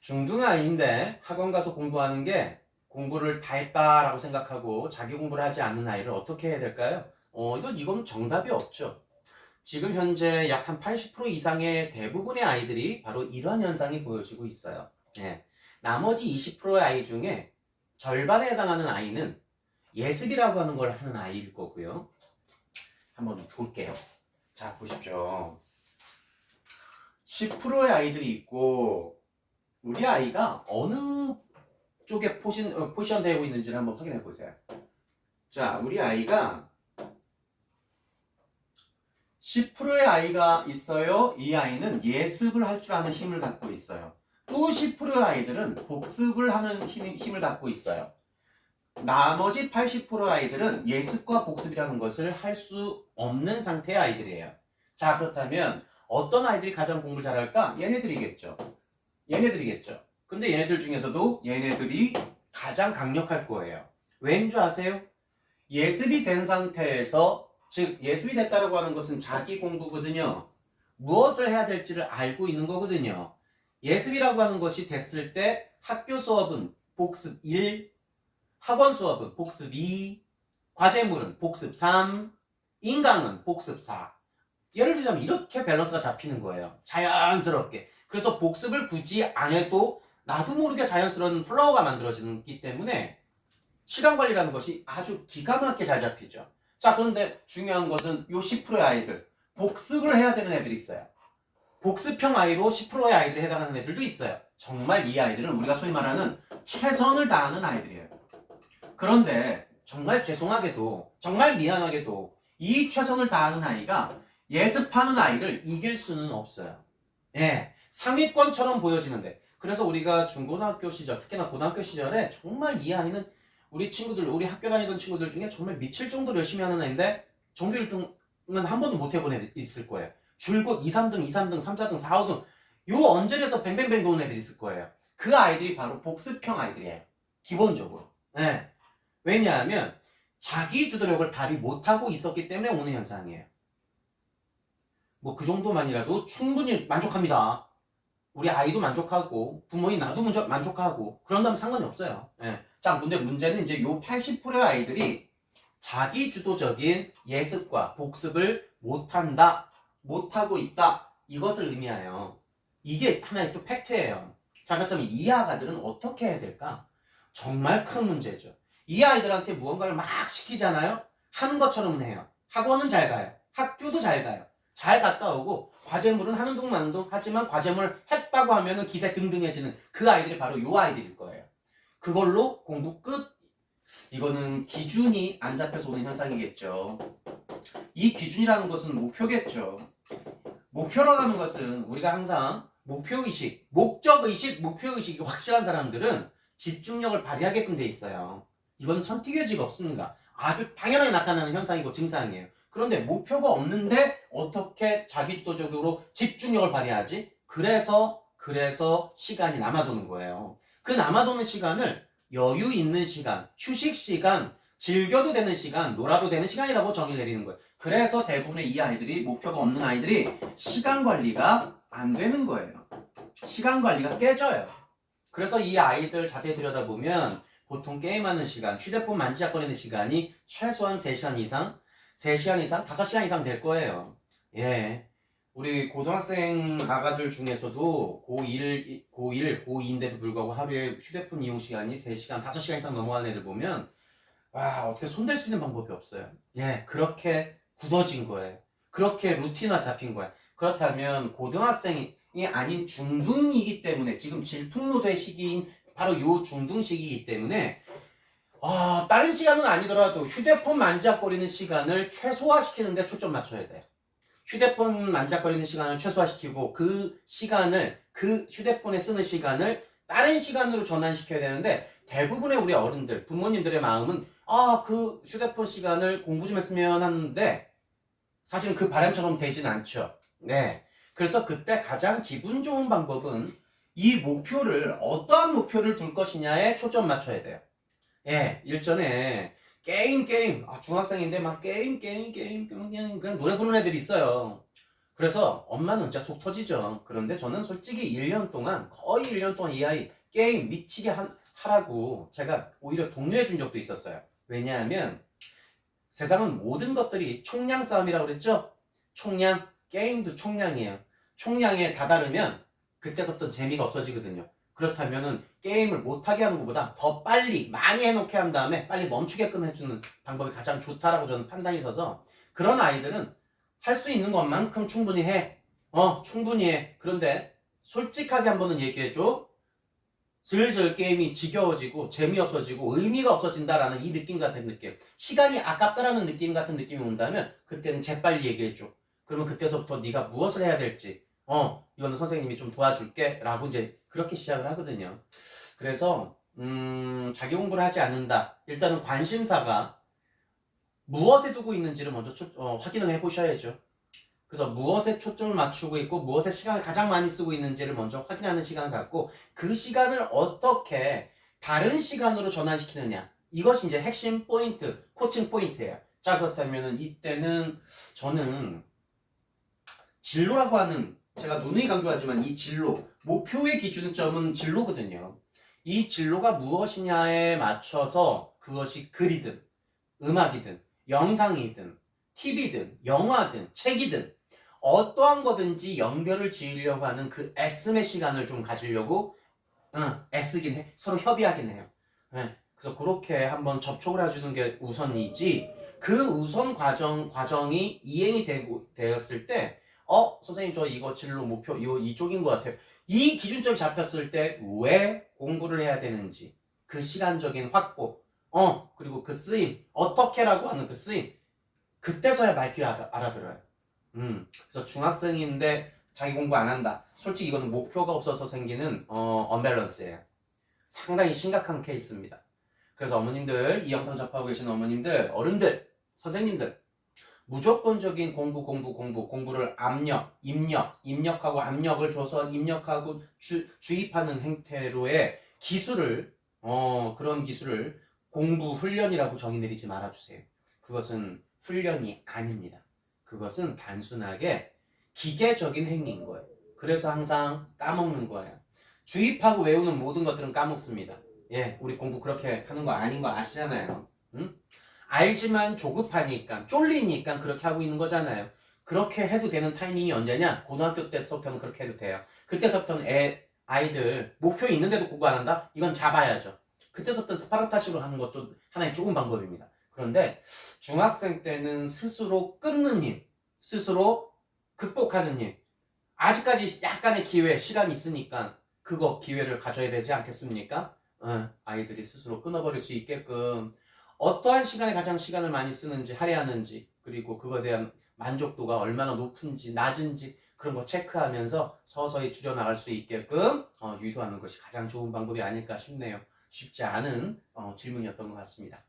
중등아이인데 학원 가서 공부하는 게 공부를 다 했다라고 생각하고 자기 공부를 하지 않는 아이를 어떻게 해야 될까요? 이건 정답이 없죠. 지금 현재 약 한 80% 이상의 대부분의 아이들이 바로 이러한 현상이 보여지고 있어요. 예. 나머지 20%의 아이 중에 절반에 해당하는 아이는 예습이라고 하는 걸 하는 아이일 거고요. 한번 볼게요. 자, 보십시오. 10%의 아이들이 있고 우리 아이가 어느 쪽에 포지션되고 있는지를 한번 확인해 보세요. 자, 우리 아이가 10%의 아이가 있어요. 이 아이는 예습을 할 줄 아는 힘을 갖고 있어요. 또 10%의 아이들은 복습을 하는 힘을 갖고 있어요. 나머지 80%의 아이들은 예습과 복습이라는 것을 할 수 없는 상태의 아이들이에요. 자, 그렇다면 어떤 아이들이 가장 공부를 잘할까? 얘네들이겠죠. 근데 얘네들 중에서도 얘네들이 가장 강력할 거예요. 왠 줄 아세요? 예습이 된 상태에서, 즉 예습이 됐다고 하는 것은 자기 공부거든요. 무엇을 해야 될지를 알고 있는 거거든요. 예습이라고 하는 것이 됐을 때 학교 수업은 복습 1, 학원 수업은 복습 2, 과제물은 복습 3, 인강은 복습 4. 예를 들자면 이렇게 밸런스가 잡히는 거예요. 자연스럽게. 그래서 복습을 굳이 안 해도 나도 모르게 자연스러운 플로우가 만들어지기 때문에 시간 관리라는 것이 아주 기가 막히게 잘 잡히죠. 자, 그런데 중요한 것은 요 10%의 아이들, 복습을 해야 되는 애들이 있어요. 복습형 아이로 10%의 아이들에 해당하는 애들도 있어요. 정말 이 아이들은 우리가 소위 말하는 최선을 다하는 아이들이에요. 그런데 정말 죄송하게도, 정말 미안하게도 이 최선을 다하는 아이가 예습하는 아이를 이길 수는 없어요. 예, 상위권처럼 보여지는데, 그래서 우리가 중고등학교 시절, 특히나 고등학교 시절에 정말 이 아이는 우리 친구들, 우리 학교 다니던 친구들 중에 정말 미칠 정도로 열심히 하는 애인데 전교 1등은 한 번도 못 해본 애들 있을 거예요. 줄곧 2, 3등, 3, 4등, 4, 5등 요 언저리에서 뱅뱅뱅 도는 애들이 있을 거예요. 그 아이들이 바로 복습형 아이들이에요. 기본적으로. 네. 왜냐하면 자기 주도력을 발휘 못하고 있었기 때문에 오는 현상이에요. 뭐 그 정도만이라도 충분히 만족합니다. 우리 아이도 만족하고 부모님 나도 만족하고 그런다면 상관이 없어요. 예. 자, 근데 문제는 이제 요 80%의 아이들이 자기 주도적인 예습과 복습을 못한다, 못하고 있다, 이것을 의미하여 이게 하나의 또 팩트예요. 자, 그렇다면 이 아가들은 어떻게 해야 될까? 정말 큰 문제죠. 이 아이들한테 무언가를 막 시키잖아요. 하는 것처럼은 해요. 학원은 잘 가요. 학교도 잘 가요. 잘 갔다 오고 과제물은 하는 둥 마는 둥 하지만 과제물 했다고 하면은 기세 등등해지는 그 아이들이 바로 요 아이들일 거예요. 그걸로 공부 끝. 이거는 기준이 안 잡혀서 오는 현상이겠죠. 이 기준이라는 것은 목표겠죠. 목표라고 하는 것은 우리가 항상 목표의식, 목적의식, 목표의식이 확실한 사람들은 집중력을 발휘하게끔 돼 있어요. 이건 선택의 여지가 없습니다. 아주 당연하게 나타나는 현상이고 증상이에요. 그런데 목표가 없는데 어떻게 자기주도적으로 집중력을 발휘하지? 그래서 시간이 남아도는 거예요. 그 남아도는 시간을 여유 있는 시간, 휴식 시간, 즐겨도 되는 시간, 놀아도 되는 시간이라고 정의를 내리는 거예요. 그래서 대부분의 이 아이들이, 목표가 없는 아이들이 시간 관리가 안 되는 거예요. 시간 관리가 깨져요. 그래서 이 아이들 자세히 들여다보면 보통 게임하는 시간, 휴대폰 만지작거리는 시간이 최소한 3시간 이상, 3시간 이상, 5시간 이상 될 거예요. 예. 우리 고등학생 아가들 중에서도 고1, 고2인데도 불구하고 하루에 휴대폰 이용 시간이 3시간, 5시간 이상 넘어가는 애들 보면 와, 어떻게 손댈 수 있는 방법이 없어요. 예, 그렇게 굳어진 거예요. 그렇게 루틴화 잡힌 거예요. 그렇다면 고등학생이 아닌 중등이기 때문에 지금 질풍노도의 시기인 바로 요 중등 시기이기 때문에 다른 시간은 아니더라도 휴대폰 만지작거리는 시간을 최소화시키는 데 초점 맞춰야 돼요. 휴대폰 만지작거리는 시간을 최소화시키고 그 시간을, 그 휴대폰에 쓰는 시간을 다른 시간으로 전환시켜야 되는데 대부분의 우리 어른들, 부모님들의 마음은 그 휴대폰 시간을 공부 좀 했으면 하는데 사실은 그 바람처럼 되진 않죠. 네. 그래서 그때 가장 기분 좋은 방법은 이 목표를, 어떠한 목표를 둘 것이냐에 초점 맞춰야 돼요. 예, 일전에 게임 중학생인데 막 게임 그냥 노래 부르는 애들이 있어요. 그래서 엄마는 진짜 속 터지죠. 그런데 저는 솔직히 1년 동안 거의 1년 동안 이 아이 게임 미치게 하라고 제가 오히려 독려해 준 적도 있었어요. 왜냐하면 세상은 모든 것들이 총량 싸움이라고 그랬죠? 총량, 게임도 총량이에요. 총량에 다다르면 그때서부터 재미가 없어지거든요. 그렇다면은 게임을 못하게 하는 것보다 더 빨리 많이 해놓게 한 다음에 빨리 멈추게끔 해주는 방법이 가장 좋다라고 저는 판단이 서서 그런 아이들은 할 수 있는 것만큼 충분히 해. 충분히 해. 그런데 솔직하게 한번은 얘기해줘. 슬슬 게임이 지겨워지고 재미없어지고 의미가 없어진다라는 이 느낌 같은 느낌, 시간이 아깝다라는 느낌 같은 느낌이 온다면 그때는 재빨리 얘기해줘. 그러면 그때서부터 네가 무엇을 해야 될지 이거는 선생님이 좀 도와줄게 라고 이제 그렇게 시작을 하거든요. 그래서 자기 공부를 하지 않는다. 일단은 관심사가 무엇에 두고 있는지를 먼저 확인을 해보셔야죠. 그래서 무엇에 초점을 맞추고 있고 무엇에 시간을 가장 많이 쓰고 있는지를 먼저 확인하는 시간을 갖고 그 시간을 어떻게 다른 시간으로 전환시키느냐, 이것이 이제 핵심 포인트, 코칭 포인트예요. 자, 그렇다면 이때는 저는 진로라고 하는, 제가 누누이 강조하지만 이 진로, 목표의 기준점은 진로거든요. 이 진로가 무엇이냐에 맞춰서 그것이 글이든 음악이든 영상이든 TV든 영화든 책이든 어떠한 거든지 연결을 지으려고 하는 그 애씀의 시간을 좀 가지려고 애쓰긴 해. 서로 협의하긴 해요. 그래서 그렇게 한번 접촉을 해주는 게 우선이지, 그 우선 과정이 이행이 되었을 때 선생님 저 이거 진로 목표 이쪽인 것 같아요. 이 기준점이 잡혔을 때 왜 공부를 해야 되는지 그 시간적인 확보 그리고 그 쓰임 어떻게라고 하는 그 쓰임 그때서야 맑게 알아들어요. 그래서 중학생인데 자기 공부 안 한다. 솔직히 이거는 목표가 없어서 생기는 언밸런스예요. 상당히 심각한 케이스입니다. 그래서 어머님들, 이 영상 접하고 계신 어머님들, 어른들, 선생님들 무조건적인 공부를 입력하고 압력을 줘서 입력하고 주입하는 행태로의 기술을 그런 기술을 공부 훈련이라고 정의 내리지 말아주세요. 그것은 훈련이 아닙니다. 그것은 단순하게 기계적인 행위인 거예요. 그래서 항상 까먹는 거예요. 주입하고 외우는 모든 것들은 까먹습니다. 우리 공부 그렇게 하는 거 아닌 거 아시잖아요. 응? 알지만 조급하니까 쫄리니까 그렇게 하고 있는 거잖아요. 그렇게 해도 되는 타이밍이 언제냐? 고등학교 때서부터는 그렇게 해도 돼요. 그때서부터는 아이들 목표 있는데도 공부 안 한다? 이건 잡아야죠. 그때서부터 스파르타식으로 하는 것도 하나의 좋은 방법입니다. 그런데 중학생 때는 스스로 끊는 일, 스스로 극복하는 일, 아직까지 약간의 기회, 시간이 있으니까 그거 기회를 가져야 되지 않겠습니까? 아이들이 스스로 끊어버릴 수 있게끔 어떠한 시간에 가장 시간을 많이 쓰는지 할애하는지, 그리고 그거에 대한 만족도가 얼마나 높은지 낮은지 그런 거 체크하면서 서서히 줄여나갈 수 있게끔 유도하는 것이 가장 좋은 방법이 아닐까 싶네요. 쉽지 않은 질문이었던 것 같습니다.